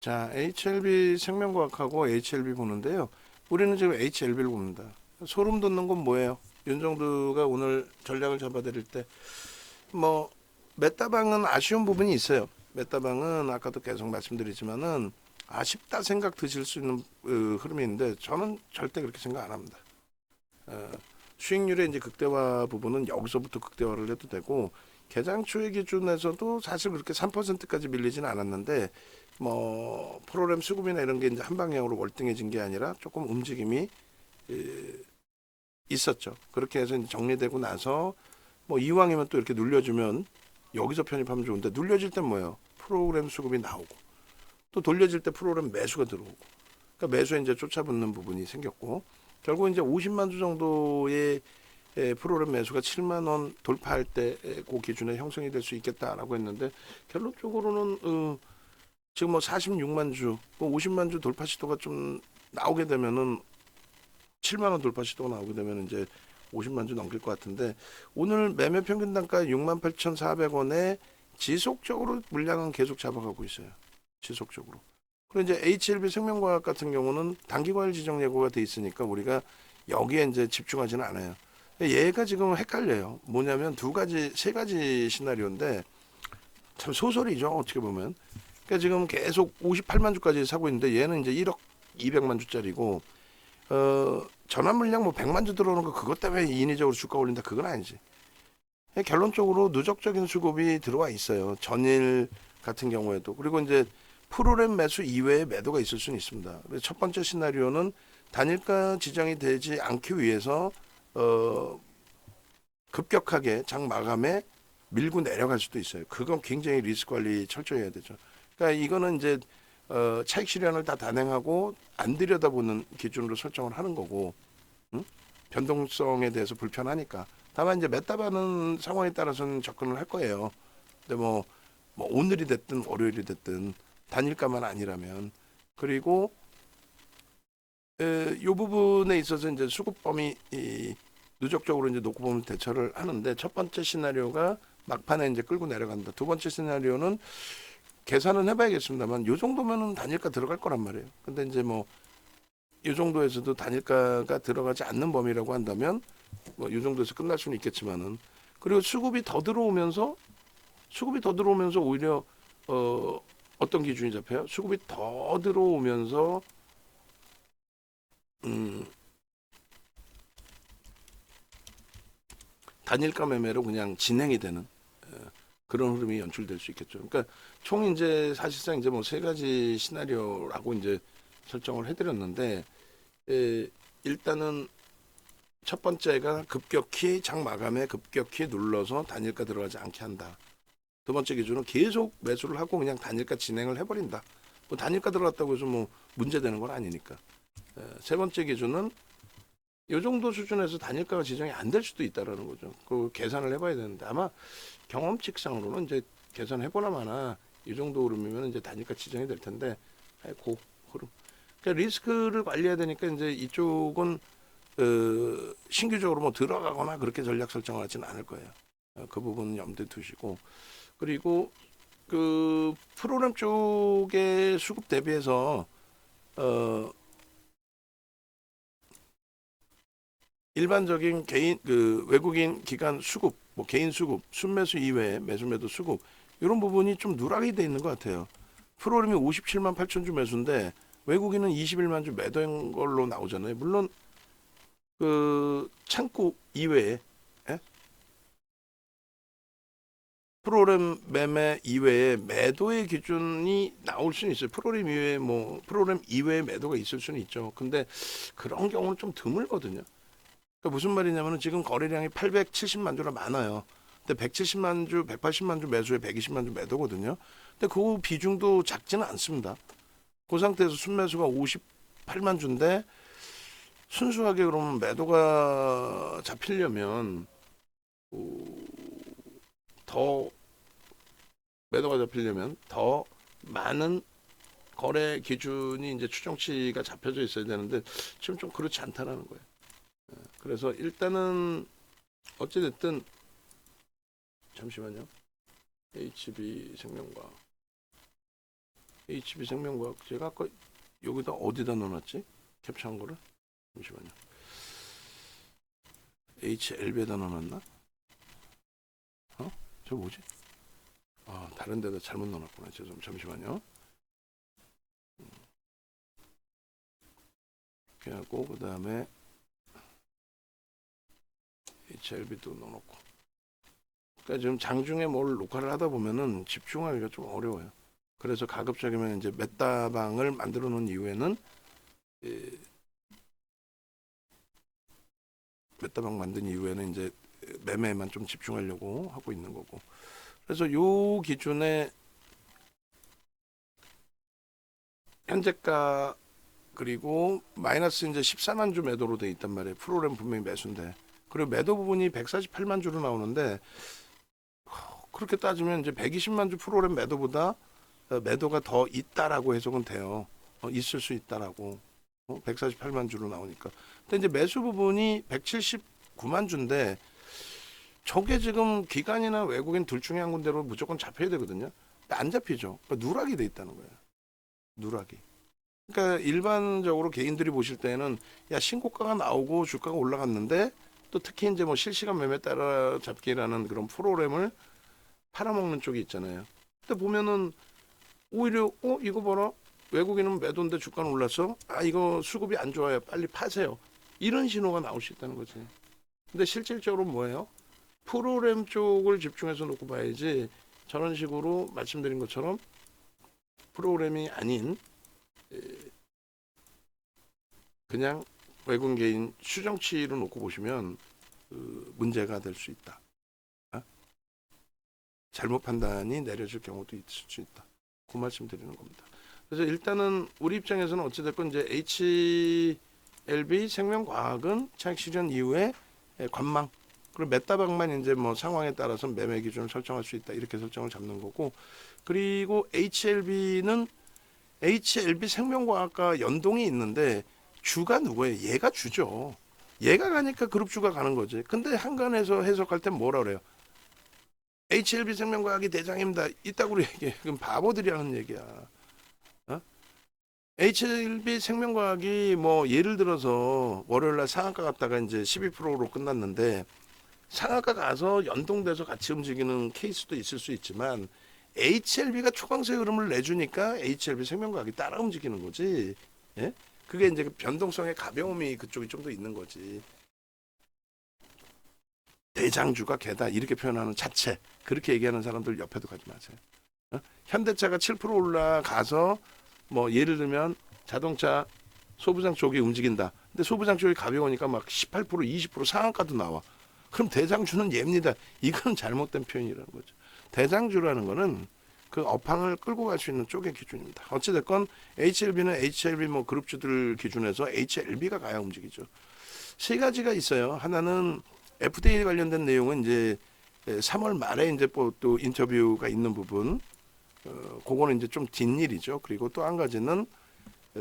자, HLB 생명과학하고 HLB 보는데요. 우리는 지금 HLB를 봅니다. 소름 돋는 건 뭐예요? 윤정두가 오늘 전략을 잡아드릴 때, 뭐, 메타방은 아쉬운 부분이 있어요. 메타방은 아까도 계속 말씀드리지만은 아쉽다 생각 드실 수 있는 흐름이 있는데 저는 절대 그렇게 생각 안 합니다. 어, 수익률의 이제 극대화 부분은 여기서부터 극대화를 해도 되고 개장 초의 기준에서도 사실 그렇게 3%까지 밀리지는 않았는데 뭐 프로그램 수급이나 이런 게 이제 한 방향으로 월등해진 게 아니라 조금 움직임이 있었죠. 그렇게 해서 이제 정리되고 나서 뭐 이왕이면 또 이렇게 눌려주면 여기서 편입하면 좋은데 눌려질 땐 뭐예요? 프로그램 수급이 나오고 또 돌려질 때 프로그램 매수가 들어오고 그러니까 매수에 이제 쫓아붙는 부분이 생겼고 결국 이제 50만 주 정도의 프로그램 매수가 7만 원 돌파할 때 그 기준에 형성이 될 수 있겠다라고 했는데 결론적으로는 지금 뭐 46만 주, 뭐 50만 주 돌파 시도가 좀 나오게 되면은 7만 원 돌파 시도가 나오게 되면 이제 50만 주 넘길 것 같은데 오늘 매매 평균 단가 68,400원에 지속적으로 물량은 계속 잡아가고 있어요. 지속적으로. 그리고 이제 HLB 생명과학 같은 경우는 단기과열 지정 예고가 돼 있으니까 우리가 여기에 이제 집중하지는 않아요. 얘가 지금 헷갈려요. 뭐냐면 세 가지 시나리오인데 참 소설이죠. 어떻게 보면. 그러니까 지금 계속 58만 주까지 사고 있는데 얘는 이제 1억 200만 주짜리고 전환 물량 뭐 100만 주 들어오는 거 그것 때문에 인위적으로 주가 올린다 그건 아니지. 결론적으로 누적적인 수급이 들어와 있어요. 전일 같은 경우에도 그리고 이제 프로그램 매수 이외에 매도가 있을 수는 있습니다. 첫 번째 시나리오는 단일가 지정이 되지 않기 위해서 급격하게 장 마감에 밀고 내려갈 수도 있어요. 그건 굉장히 리스크 관리 철저히 해야 되죠. 그러니까 이거는 이제 차익 실현을 다 단행하고 안 들여다보는 기준으로 설정을 하는 거고 응? 변동성에 대해서 불편하니까. 다만 이제 메타바는 상황에 따라서는 접근을 할 거예요. 근데 뭐 오늘이 됐든 월요일이 됐든 단일가만 아니라면 그리고 이 부분에 있어서 이제 수급범위 누적적으로 이제 놓고 보면 대처를 하는데 첫 번째 시나리오가 막판에 이제 끌고 내려간다. 두 번째 시나리오는 계산은 해봐야겠습니다만 요 정도면은 단일가 들어갈 거란 말이에요. 근데 이제 뭐 이 정도에서도 단일가가 들어가지 않는 범위라고 한다면 뭐 이 정도에서 끝날 수는 있겠지만은 그리고 수급이 더 들어오면서 오히려 어떤 기준이 잡혀요? 수급이 더 들어오면서 단일가 매매로 그냥 진행이 되는 그런 흐름이 연출될 수 있겠죠. 그러니까 총 이제 사실상 이제 뭐 세 가지 시나리오라고 이제 설정을 해드렸는데 일단은 첫 번째가 급격히 장 마감에 급격히 눌러서 단일가 들어가지 않게 한다. 두 번째 기준은 계속 매수를 하고 그냥 단일가 진행을 해버린다. 뭐 단일가 들어갔다고 해서 뭐 문제되는 건 아니니까. 세 번째 기준은 이 정도 수준에서 단일가가 지정이 안 될 수도 있다라는 거죠. 그 계산을 해봐야 되는데 아마 경험칙상으로는 이제 계산해보나 마나 이 정도 흐름이면 이제 단일가 지정이 될 텐데 그 흐름. 그러니까 리스크를 관리해야 되니까 이제 이쪽은 신규적으로 뭐 들어가거나 그렇게 전략 설정을 하지는 않을 거예요. 그 부분은 염두에 두시고 그리고 그 프로그램 쪽의 수급 대비해서 일반적인 개인 그 외국인 기관 수급, 뭐 개인 수급, 순매수 이외에 매수 매도 수급 이런 부분이 좀 누락이 돼 있는 것 같아요. 프로그램이 57만 8천 주 매수인데 외국인은 21만 주 매도인 걸로 나오잖아요. 물론 그 창구 이외에 예? 프로그램 매매 이외에 매도의 기준이 나올 수는 있어요. 프로그램 이외에 매도가 있을 수는 있죠. 근데 그런 경우는 좀 드물거든요. 그러니까 무슨 말이냐면은 지금 거래량이 870만 주라 많아요. 근데 170만 주, 180만 주 매수에 120만 주 매도거든요. 근데 그 비중도 작지는 않습니다. 그 상태에서 순매수가 58만 주인데 순수하게 그러면 매도가 잡히려면 더 매도가 잡히려면 더 많은 거래 기준이 이제 추정치가 잡혀져 있어야 되는데 지금 좀 그렇지 않다라는 거예요. 그래서 일단은 어찌됐든 잠시만요. HB 생명과 HB생명과학 제가 아까 여기다 어디다 넣어놨지? 캡처한 거를 잠시만요. HLB에다 넣어놨나? 저 뭐지? 다른 데다 잘못 넣어놨구나. 잠시만요. 이렇게 하고 그 다음에 HLB도 넣어놓고. 그러니까 지금 장중에 뭘 녹화를 하다 보면은 집중하기가 좀 어려워요. 그래서 가급적이면 이제 메타방을 만들어 놓은 이후에는 메타방 만든 이후에는 이제 매매에만 좀 집중하려고 하고 있는 거고. 그래서 요 기준에 현재가 그리고 마이너스 이제 14만 주 매도로 돼 있단 말이에요. 프로그램 분명히 매수인데. 그리고 매도 부분이 148만 주로 나오는데 그렇게 따지면 이제 120만 주 프로그램 매도보다 매도가 더 있다라고 해석은 돼요. 있을 수 있다라고. 148만 주로 나오니까. 근데 이제 매수 부분이 179만 주인데 저게 지금 기관이나 외국인 둘 중에 한 군데로 무조건 잡혀야 되거든요. 안 잡히죠. 그러니까 누락이 돼 있다는 거예요. 누락이. 그러니까 일반적으로 개인들이 보실 때는 야 신고가가 나오고 주가가 올라갔는데 또 특히 이제 뭐 실시간 매매 따라잡기라는 그런 프로그램을 팔아먹는 쪽이 있잖아요. 근데 보면은 오히려 이거 봐라 외국인은 매도인데 주가는 올랐어. 이거 수급이 안 좋아요. 빨리 파세요. 이런 신호가 나올 수 있다는 거지. 근데 실질적으로 뭐예요? 프로그램 쪽을 집중해서 놓고 봐야지 저런 식으로 말씀드린 것처럼 프로그램이 아닌 그냥 외국인 추정치로 놓고 보시면 문제가 될 수 있다. 잘못 판단이 내려질 경우도 있을 수 있다. 그 말씀 드리는 겁니다. 그래서 일단은 우리 입장에서는 어찌됐건 이제 HLB 생명과학은 차익 실현 이후에 관망 그리고 메타방만 이제 뭐 상황에 따라서 매매 기준을 설정할 수 있다 이렇게 설정을 잡는 거고 그리고 HLB는 HLB 생명과학과 연동이 있는데 주가 누구예요? 얘가 주죠. 얘가 가니까 그룹주가 가는 거지. 근데 한간에서 해석할 땐 뭐라 그래요? HLB 생명과학이 대장입니다. 이따구로 얘기해. 그럼 바보들이 하는 얘기야. HLB 생명과학이 뭐 예를 들어서 월요일날 상한가 갔다가 이제 12%로 끝났는데 상한가 가서 연동돼서 같이 움직이는 케이스도 있을 수 있지만 HLB가 초강세 흐름을 내주니까 HLB 생명과학이 따라 움직이는 거지. 예? 그게 이제 그 변동성의 가벼움이 그쪽이 좀 더 있는 거지. 대장주가 개다 이렇게 표현하는 자체 그렇게 얘기하는 사람들 옆에도 가지 마세요. 현대차가 7% 올라가서 뭐 예를 들면 자동차 소부장 쪽이 움직인다. 근데 소부장 쪽이 가벼우니까 막 18% 20% 상한가도 나와. 그럼 대장주는 얘입니다. 이건 잘못된 표현이라는 거죠. 대장주라는 거는 그 업황을 끌고 갈 수 있는 쪽의 기준입니다. 어찌됐건 HLB는 HLB 뭐 그룹주들 기준에서 HLB가 가야 움직이죠. 세 가지가 있어요. 하나는 FDA 관련된 내용은 이제 3월 말에 이제 또 인터뷰가 있는 부분, 그거는 이제 좀 뒷일이죠. 그리고 또 한 가지는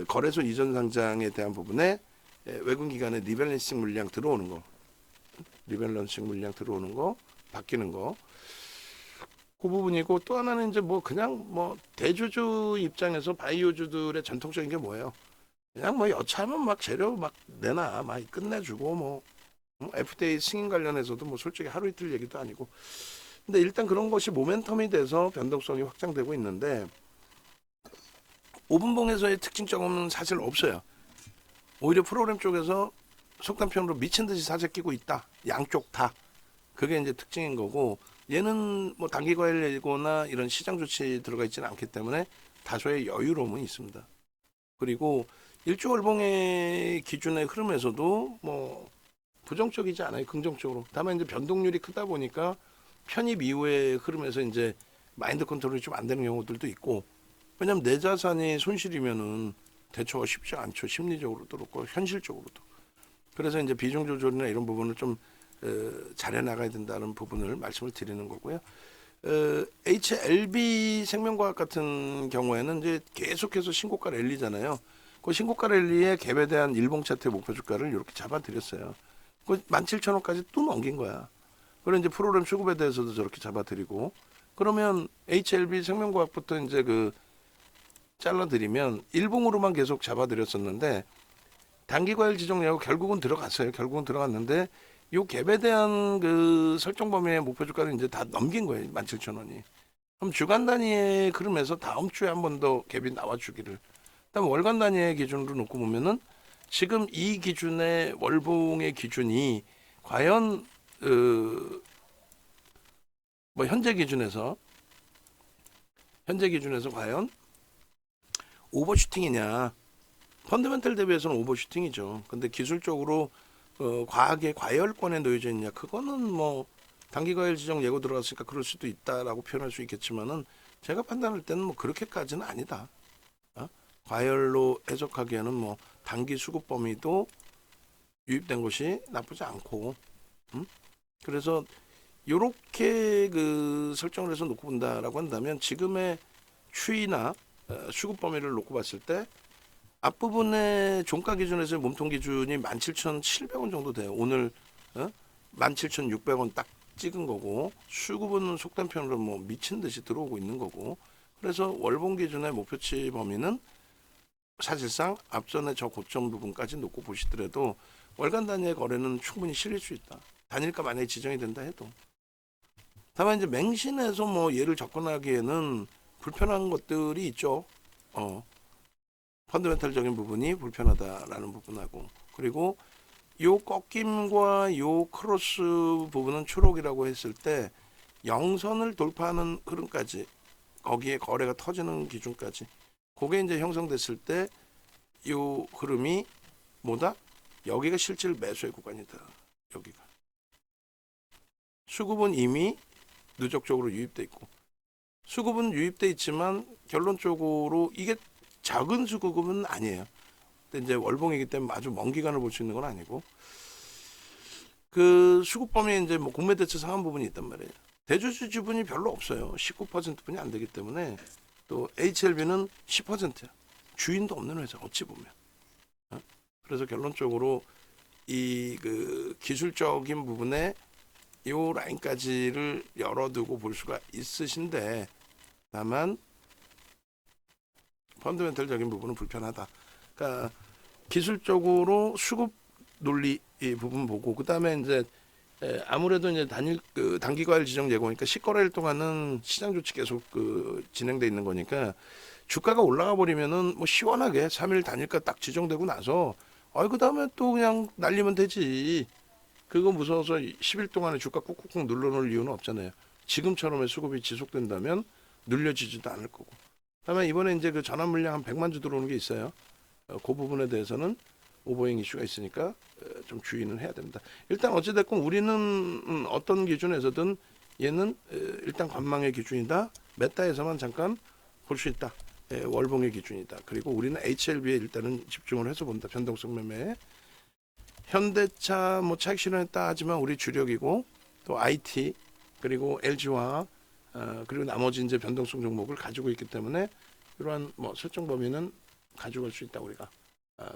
거래소 이전 상장에 대한 부분에 외국 기관의 리밸런싱 물량 들어오는 거, 바뀌는 거, 그 부분이고 또 하나는 이제 뭐 그냥 뭐 대주주 입장에서 바이오주들의 전통적인 게 뭐예요? 그냥 뭐 여차하면 막 재료 막 내놔, 막 끝내주고 뭐. FDA 승인 관련해서도 뭐 솔직히 하루 이틀 얘기도 아니고 근데 일단 그런 것이 모멘텀이 돼서 변동성이 확장되고 있는데 5분봉에서의 특징점은 사실 없어요. 오히려 프로그램 쪽에서 속단편으로 미친 듯이 사재 끼고 있다. 양쪽 다. 그게 이제 특징인 거고 얘는 뭐 단기 과열이거나 이런 시장 조치 들어가 있지는 않기 때문에 다소의 여유로움은 있습니다. 그리고 일주월봉의 기준의 흐름에서도 뭐 부정적이지 않아요. 긍정적으로. 다만 이제 변동률이 크다 보니까 편입 이후의 흐름에서 이제 마인드 컨트롤이 좀 안 되는 경우들도 있고 왜냐면 내 자산이 손실이면은 대처가 쉽지 않죠. 심리적으로도 그렇고 현실적으로도. 그래서 이제 비중 조절이나 이런 부분을 좀 잘해 나가야 된다는 부분을 말씀을 드리는 거고요. HLB 생명과학 같은 경우에는 이제 계속해서 신고가 랠리잖아요. 그 신고가 랠리의 갭에 대한 일봉 차트 목표 주가를 이렇게 잡아드렸어요. 그 17,000원까지 또 넘긴 거야. 그리고 이제 프로그램 수급에 대해서도 저렇게 잡아드리고 그러면 HLB 생명과학부터 이제 그 잘라드리면 일봉으로만 계속 잡아드렸었는데 단기과열 지정량고 결국은 들어갔어요. 결국은 들어갔는데 요 갭에 대한 그 설정 범위의 목표 주가는 이제 다 넘긴 거예요. 17,000원이. 그럼 주간 단위의 흐름에서 다음 주에 한 번 더 갭이 나와주기를. 그다음 월간 단위의 기준으로 놓고 보면은 지금 이 기준의 월봉의 기준이 과연 뭐 현재 기준에서 과연 오버슈팅이냐? 펀더멘털 대비해서는 오버슈팅이죠. 근데 기술적으로 과하게 과열권에 놓여져 있냐? 그거는 뭐 단기 과열 지정 예고 들어갔으니까 그럴 수도 있다라고 표현할 수 있겠지만은 제가 판단할 때는 뭐 그렇게까지는 아니다. 과열로 해석하기에는 뭐 단기 수급 범위도 유입된 것이 나쁘지 않고, 그래서 요렇게 그 설정을 해서 놓고 본다라고 한다면 지금의 추이나 수급 범위를 놓고 봤을 때 앞부분의 종가 기준에서의 몸통 기준이 17,700원 정도 돼요. 오늘 17,600원 딱 찍은 거고, 수급은 속단편으로 뭐 미친 듯이 들어오고 있는 거고, 그래서 월봉 기준의 목표치 범위는 사실상 앞전에 저 고점 부분까지 놓고 보시더라도 월간 단위의 거래는 충분히 실릴 수 있다. 단일가 만약에 지정이 된다 해도. 다만 이제 맹신해서 뭐 얘를 접근하기에는 불편한 것들이 있죠. 펀더멘탈적인 부분이 불편하다라는 부분하고, 그리고 요 꺾임과 요 크로스 부분은 초록이라고 했을 때 영선을 돌파하는 흐름까지, 거기에 거래가 터지는 기준까지, 그게 이제 형성됐을 때 요 흐름이 뭐다? 여기가 실질 매수의 구간이다. 여기가. 수급은 이미 누적적으로 유입돼 있고, 수급은 유입돼 있지만 결론적으로 이게 작은 수급은 아니에요. 근데 이제 월봉이기 때문에 아주 먼 기간을 볼 수 있는 건 아니고, 그 수급 범위에 이제 뭐 공매 대체 상한 부분이 있단 말이에요. 대주주 지분이 별로 없어요. 19%뿐이 안 되기 때문에. 또 HLB는 10%야. 주인도 없는 회사, 어찌 보면. 그래서 결론적으로 이 그 기술적인 부분에 요 라인까지를 열어두고 볼 수가 있으신데, 다만 펀더멘털적인 부분은 불편하다. 그러니까 기술적으로 수급 논리 이 부분 보고, 그 다음에 이제 아무래도 이제 단기 과열 지정 예고니까 10거래일 동안은 시장 조치 계속 진행돼 있는 거니까 주가가 올라가 버리면은 뭐 시원하게 3일 단일가 딱 지정되고 나서 그 다음에 또 그냥 날리면 되지. 그거 무서워서 10일 동안에 주가 꾹꾹꾹 눌러놓을 이유는 없잖아요. 지금처럼의 수급이 지속된다면 눌려지지도 않을 거고. 다만 이번에 이제 그 전환 물량 한 100만 주 들어오는 게 있어요. 그 부분에 대해서는 오버행 이슈가 있으니까 좀 주의는 해야 됩니다. 일단 어찌됐건 우리는 어떤 기준에서든 얘는 일단 관망의 기준이다. 메타에서만 잠깐 볼 수 있다. 월봉의 기준이다. 그리고 우리는 HLB에 일단은 집중을 해서 본다. 변동성 매매에. 현대차 뭐 차익 실현했다 하지만 우리 주력이고, 또 IT 그리고 LG화학 그리고 나머지 이제 변동성 종목을 가지고 있기 때문에 이러한 뭐 설정 범위는 가져갈 수 있다 우리가.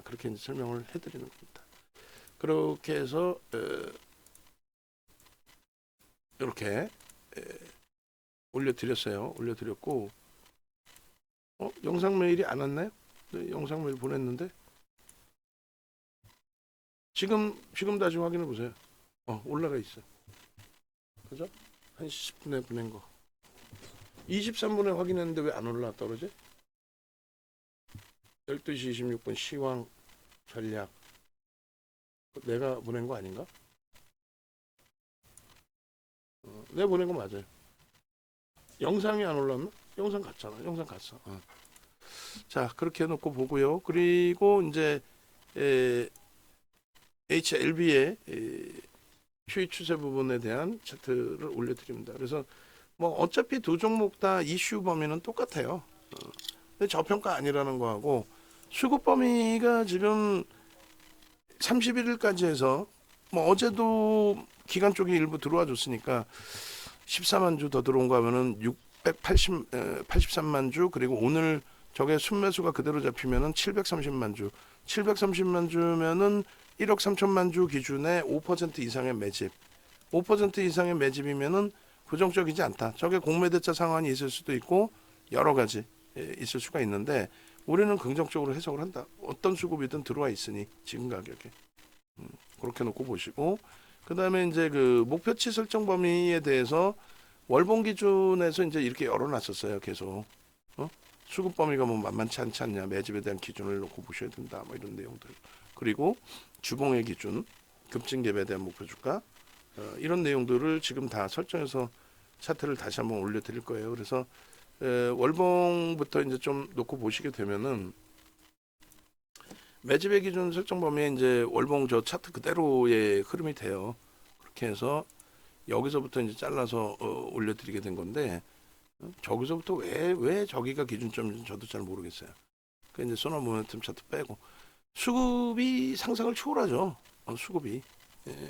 그렇게 이제 설명을 해드리는 겁니다. 그렇게 해서 이렇게 올려드렸어요. 올려드렸고, 영상 메일이 안 왔나요? 네, 영상 메일 보냈는데 지금 다시 확인해 보세요. 올라가 있어. 그죠? 1시 10분에 보낸 거. 23분에 확인했는데 왜 안 올라왔다 그러지? 12시 26분 시황 전략. 내가 보낸 거 아닌가? 내가 보낸 거 맞아요. 영상이 안 올랐나? 영상 갔잖아. 영상 갔어. 자, 그렇게 해놓고 보고요. 그리고 이제 HLB의 추이 추세 부분에 대한 차트를 올려드립니다. 그래서 뭐 어차피 두 종목 다 이슈 범위는 똑같아요. 근데 저평가 아니라는 거하고, 수급 범위가 지금 31일까지 해서 뭐 어제도 기간 쪽에 일부 들어와 줬으니까 14만 주 더 들어온 거 하면은 83만 주, 그리고 오늘 저게 순매수가 그대로 잡히면은 730만 주. 730만 주면은 1억 3천만 주 기준에 5% 이상의 매집. 5% 이상의 매집이면은 부정적이지 않다. 저게 공매대차 상환이 있을 수도 있고 여러 가지 있을 수가 있는데 우리는 긍정적으로 해석을 한다. 어떤 수급이든 들어와 있으니 지금 가격에 그렇게 놓고 보시고 그 다음에 이제 그 목표치 설정 범위에 대해서 월봉 기준에서 이제 이렇게 열어놨었어요. 계속 수급 범위가 뭐 만만치 않지 않냐, 매집에 대한 기준을 놓고 보셔야 된다, 뭐 이런 내용들. 그리고 주봉의 기준, 급증갭에 대한 목표 주가 이런 내용들을 지금 다 설정해서 차트를 다시 한번 올려드릴 거예요. 그래서 월봉부터 이제 좀 놓고 보시게 되면은 매집의 기준 설정 범위에 이제 월봉 저 차트 그대로의 흐름이 돼요. 그렇게 해서 여기서부터 이제 잘라서 올려드리게 된 건데 저기서부터 왜 저기가 기준점인지 저도 잘 모르겠어요. 그 이제 소나 모멘텀 차트 빼고 수급이 상상을 초월하죠. 수급이.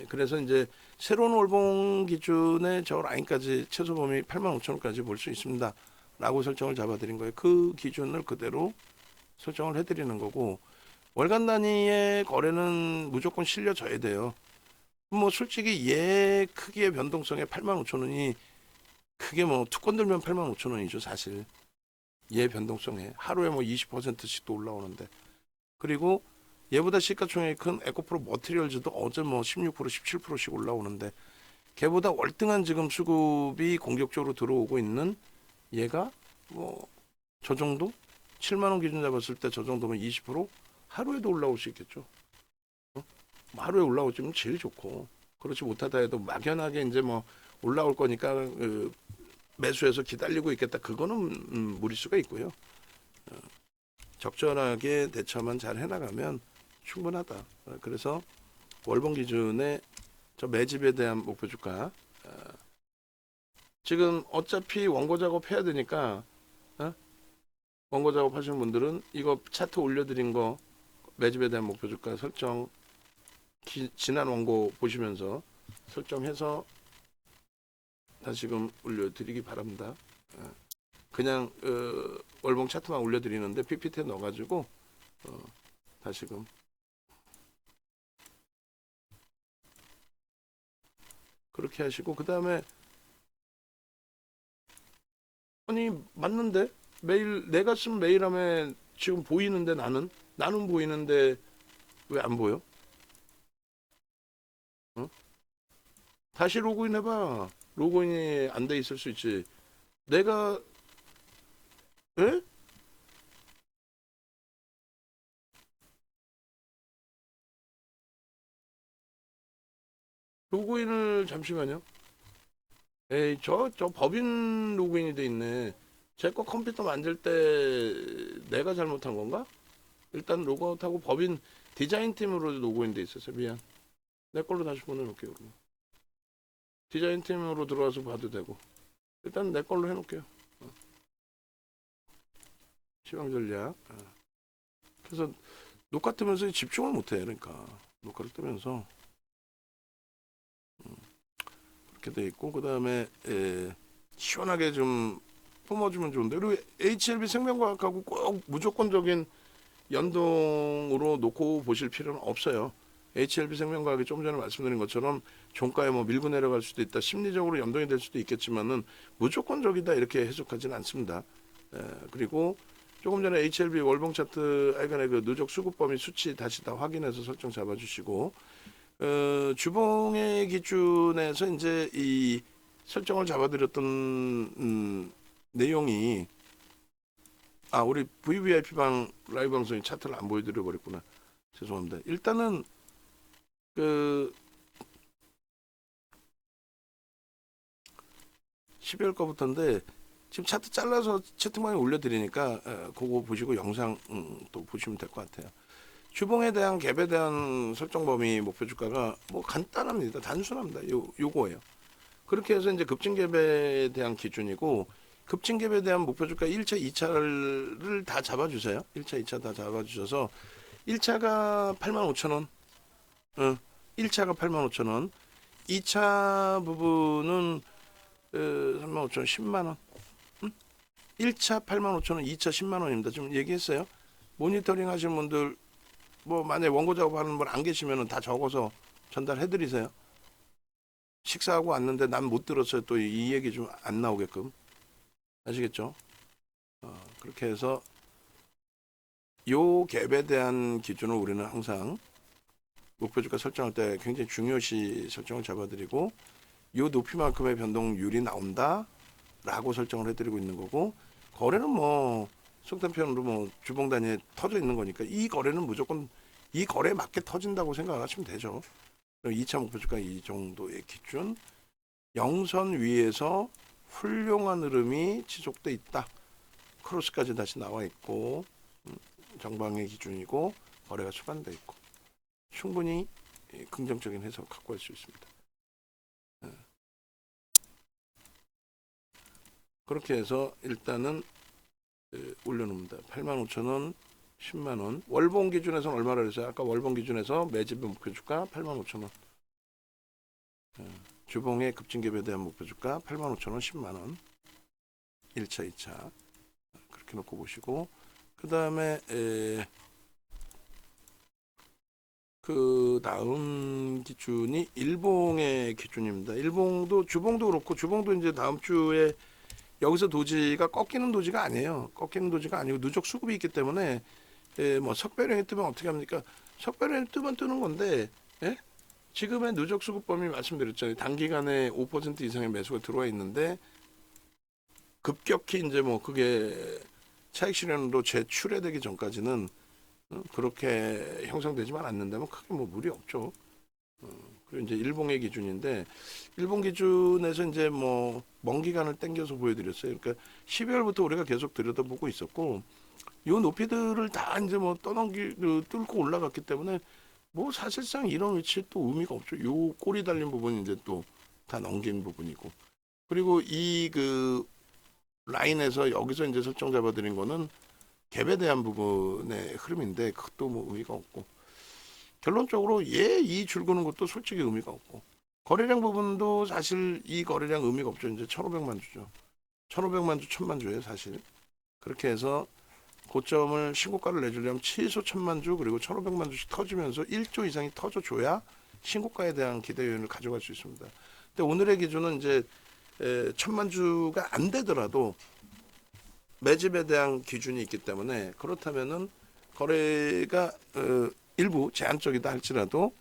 그래서 이제 새로운 월봉 기준의 저 라인까지 최소 범위 85,000원까지 볼 수 있습니다. 라고 설정을 잡아드린 거예요. 그 기준을 그대로 설정을 해드리는 거고 월간 단위의 거래는 무조건 실려져야 돼요. 뭐 솔직히 얘 크기의 변동성에 85,000원이 크게 뭐 투건 들면 85,000원이죠 사실. 얘 변동성에 하루에 뭐 20%씩도 올라오는데 그리고 얘보다 시가총액이 큰 에코프로 머티리얼즈도 어제 뭐 16% 17%씩 올라오는데 걔보다 월등한 지금 수급이 공격적으로 들어오고 있는 얘가 뭐 저 정도 7만 원 기준 잡았을 때 저 정도면 20% 하루에도 올라올 수 있겠죠. 하루에 올라오면 제일 좋고 그렇지 못하다 해도 막연하게 이제 뭐 올라올 거니까 매수해서 기다리고 있겠다. 그거는 무리수가 있고요. 적절하게 대처만 잘 해나가면 충분하다. 그래서 월봉 기준의 저 매집에 대한 목표 주가 지금 어차피 원고 작업해야 되니까 원고 작업하시는 분들은 이거 차트 올려드린 거 매집에 대한 목표 주가 설정 지난 원고 보시면서 설정해서 다시금 올려드리기 바랍니다. 그냥 월봉 차트만 올려드리는데 PPT에 넣어가지고 다시금 그렇게 하시고 그 다음에 아니 맞는데 매일 내가 쓴 메일함에 지금 보이는데 나는 보이는데 왜 안 보여? 다시 로그인 해봐. 로그인이 안 돼 있을 수 있지. 내가 에? 로그인을 잠시만요. 에이 저 법인 로그인이 돼 있네. 제 거 컴퓨터 만들 때 내가 잘못한 건가? 일단 로그아웃하고 법인 디자인 팀으로 로그인 돼 있었어요. 미안. 내 걸로 다시 보내놓을게요. 그러면. 디자인 팀으로 들어와서 봐도 되고. 일단 내 걸로 해놓을게요. 시황 전략. 그래서 녹화 뜨면서 집중을 못해. 그러니까 녹화를 뜨면서 그렇게 돼 있고 그 다음에 시원하게 좀 뿜어주면 좋은데 그리고 HLB 생명과학하고 꼭 무조건적인 연동으로 놓고 보실 필요는 없어요. HLB 생명과학이 좀 전에 말씀드린 것처럼 종가에 뭐 밀고 내려갈 수도 있다. 심리적으로 연동이 될 수도 있겠지만은 무조건적이다 이렇게 해석하지는 않습니다. 그리고 조금 전에 HLB 월봉 차트 하여간에 그 누적 수급 범위 수치 다시 다 확인해서 설정 잡아주시고 주봉의 기준에서 이제 이 설정을 잡아드렸던 내용이 우리 VVIP 방 라이브 방송에 차트를 안 보여드려 버렸구나. 죄송합니다. 일단은 그 12월 거부터인데 지금 차트 잘라서 채팅방에 올려드리니까 그거 보시고 영상 또 보시면 될 것 같아요. 주봉에 대한 갭에 대한 설정 범위 목표 주가가 뭐 간단합니다. 단순합니다. 요거예요. 그렇게 해서 이제 급증갭에 대한 기준이고 급증갭에 대한 목표 주가 1차, 2차를 다 잡아주세요. 1차, 2차 다 잡아주셔서 1차가 85,000원 1차가 85,000원 2차 부분은 35,000원 10만원 1차 85,000원 2차 10만원입니다. 좀 얘기했어요. 모니터링 하시는 분들 뭐 만약에 원고 작업하는 분 안 계시면 다 적어서 전달해드리세요. 식사하고 왔는데 난 못 들었어요. 또 이 얘기 좀 안 나오게끔 아시겠죠? 그렇게 해서 요 갭에 대한 기준을 우리는 항상 목표주가 설정할 때 굉장히 중요시 설정을 잡아드리고 요 높이만큼의 변동률이 나온다 라고 설정을 해드리고 있는 거고, 거래는 뭐 속된 표현으로 뭐 주봉 단위에 터져 있는 거니까 이 거래는 무조건 이 거래에 맞게 터진다고 생각하시면 되죠. 2차 목표주가 이 정도의 기준, 영선 위에서 훌륭한 흐름이 지속돼 있다, 크로스까지 다시 나와 있고 정방의 기준이고 거래가 수반돼 있고, 충분히 긍정적인 해석을 갖고 갈 수 있습니다. 그렇게 해서 일단은 올려놓습니다. 85,000원, 10만원. 월봉 기준에서는 얼마를 했어요? 아까 월봉 기준에서 매집 목표주가 85,000원. 주봉의 급증갭에 대한 목표주가 85,000원, 10만원. 1차, 2차. 그렇게 놓고 보시고, 그 다음에 그 다음 기준이 일봉의 기준입니다. 일봉도 주봉도 그렇고, 주봉도 이제 다음 주에 여기서 도지가 꺾이는 도지가 아니에요. 꺾이는 도지가 아니고 누적 수급이 있기 때문에 뭐 석배령이 뜨면 어떻게 합니까? 석배령이 뜨면 뜨는 건데, 예? 지금의 누적 수급 범위 말씀드렸잖아요. 단기간에 5% 이상의 매수가 들어와 있는데 급격히 이제 뭐 그게 차익 실현으로 재출해되기 전까지는 그렇게 형성되지만 않는다면 크게 뭐 무리 없죠. 그리고 이제 일봉의 기준인데, 일본 기준에서 이제 뭐 먼 기간을 땡겨서 보여드렸어요. 그러니까 12월부터 우리가 계속 들여다보고 있었고, 요 높이들을 다 이제 뭐 뚫고 올라갔기 때문에 뭐 사실상 이런 위치에 또 의미가 없죠. 요 꼬리 달린 부분이 이제 또 다 넘긴 부분이고, 그리고 이 그 라인에서 여기서 이제 설정 잡아드린 거는 갭에 대한 부분의 흐름인데 그것도 뭐 의미가 없고, 결론적으로 이 줄 그는 것도 솔직히 의미가 없고, 거래량 부분도 사실 이 거래량 의미가 없죠. 이제 1,500만 주죠. 1,500만 주, 1,000만 주예요, 사실. 그렇게 해서 고점을 신고가를 내주려면 최소 1,000만 주 그리고 1,500만 주씩 터지면서 1조 이상이 터져줘야 신고가에 대한 기대 요인을 가져갈 수 있습니다. 근데 오늘의 기준은 이제 1,000만 주가 안 되더라도 매집에 대한 기준이 있기 때문에, 그렇다면은 거래가 일부 제한적이다 할지라도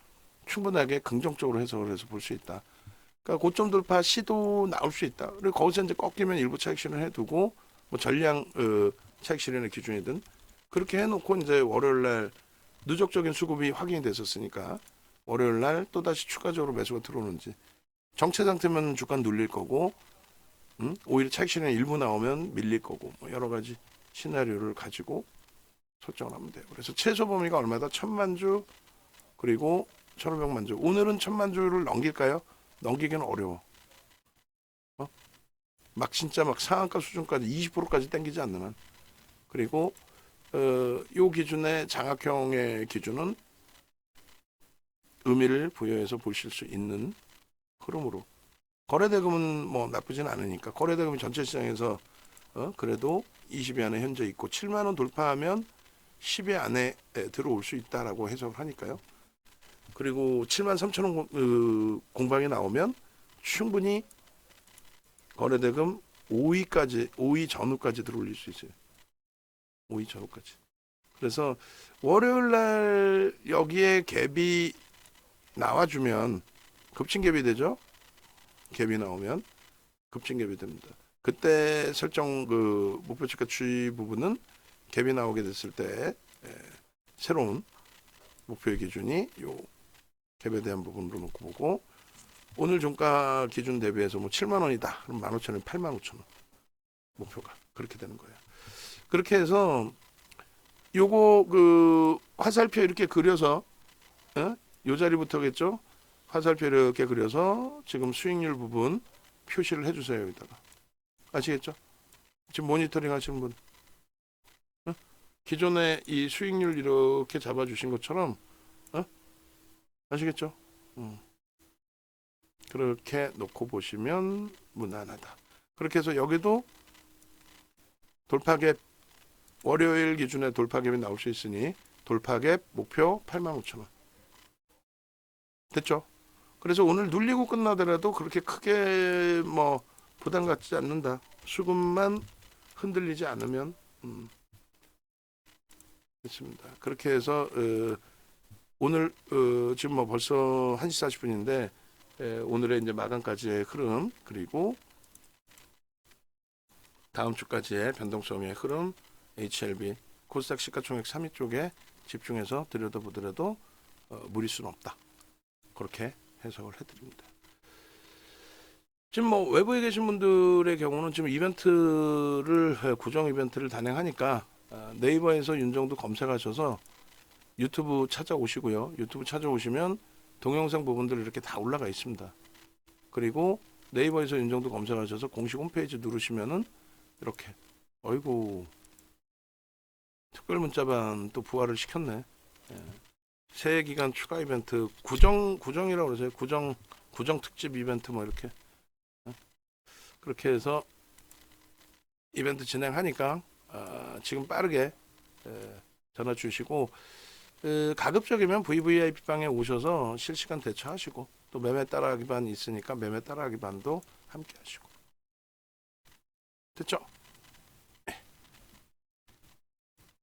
충분하게 긍정적으로 해석을 해서 볼 수 있다. 그러니까 고점 돌파 시도 나올 수 있다. 그리고 거기서 이제 꺾이면 일부 차익 실현 해두고 뭐 전량 차익 실현의 기준이든 그렇게 해놓고 이제 월요일날 누적적인 수급이 확인이 됐었으니까 월요일날 또 다시 추가적으로 매수가 들어오는지, 정체 상태면 주가는 눌릴 거고, 오히려 차익 실현이 일부 나오면 밀릴 거고, 뭐 여러 가지 시나리오를 가지고 설정을 하면 돼요. 그래서 최소 범위가 얼마다? 1,000만 주 그리고 1,500만 주. 오늘은 1,000만 주를 넘길까요? 넘기기는 어려워. 막 진짜 막 상한가 수준까지 20%까지 땡기지 않는 한. 그리고 요 기준의 장악형의 기준은 의미를 부여해서 보실 수 있는 흐름으로, 거래대금은 뭐 나쁘진 않으니까, 거래대금이 전체 시장에서 그래도 20위 안에 현재 있고 7만 원 돌파하면 10위 안에 들어올 수 있다라고 해석을 하니까요. 그리고 7만 3천 원 공방이 나오면 충분히 거래대금 5위 전후까지 들어올릴 수 있어요. 5위 전후까지. 그래서 월요일 날 여기에 갭이 나와주면 급증갭이 되죠. 갭이 나오면 급증갭이 됩니다. 그때 설정 그 목표주가 추이 부분은 갭이 나오게 됐을 때 새로운 목표의 기준이 요 갭에 대한 부분으로 놓고 보고, 오늘 종가 기준 대비해서 뭐 7만 원이다. 그럼 15,000원, 85,000원 목표가 그렇게 되는 거예요. 그렇게 해서 요거 그 화살표 이렇게 그려서 요 자리부터겠죠. 화살표 이렇게 그려서 지금 수익률 부분 표시를 해주세요. 여기다가 아시겠죠? 지금 모니터링 하시는 분, 기존에 이 수익률 이렇게 잡아주신 것처럼 아시겠죠? 그렇게 놓고 보시면 무난하다. 그렇게 해서 여기도 돌파갭, 월요일 기준에 돌파갭이 나올 수 있으니 돌파갭 목표 85,000원 됐죠? 그래서 오늘 눌리고 끝나더라도 그렇게 크게 뭐 부담 갖지 않는다. 수급만 흔들리지 않으면 됐습니다. 그렇게 해서 오늘 지금 뭐 벌써 1시 40분인데 오늘의 이제 마감까지의 흐름, 그리고 다음 주까지의 변동성의 흐름, HLB 코스닥 시가총액 3위 쪽에 집중해서 들여다보더라도 무리수는 없다. 그렇게 해석을 해드립니다. 지금 뭐 외부에 계신 분들의 경우는 지금 이벤트를 고정 이벤트를 단행하니까 네이버에서 윤정도 검색하셔서 유튜브 찾아오시고요. 유튜브 찾아오시면 동영상 부분들 이렇게 다 올라가 있습니다. 그리고 네이버에서 윤정도 검색하셔서 공식 홈페이지 누르시면은 이렇게 어이구 특별문자반 또 부활을 시켰네. 예. 새해 기간 추가 이벤트 구정이라고 그러세요. 구정 특집 이벤트 뭐 이렇게 그렇게 해서 이벤트 진행하니까 지금 빠르게 전화 주시고 가급적이면 VVIP 방에 오셔서 실시간 대처하시고 또 매매 따라하기 반 있으니까 매매 따라하기 반도 함께 하시고 됐죠?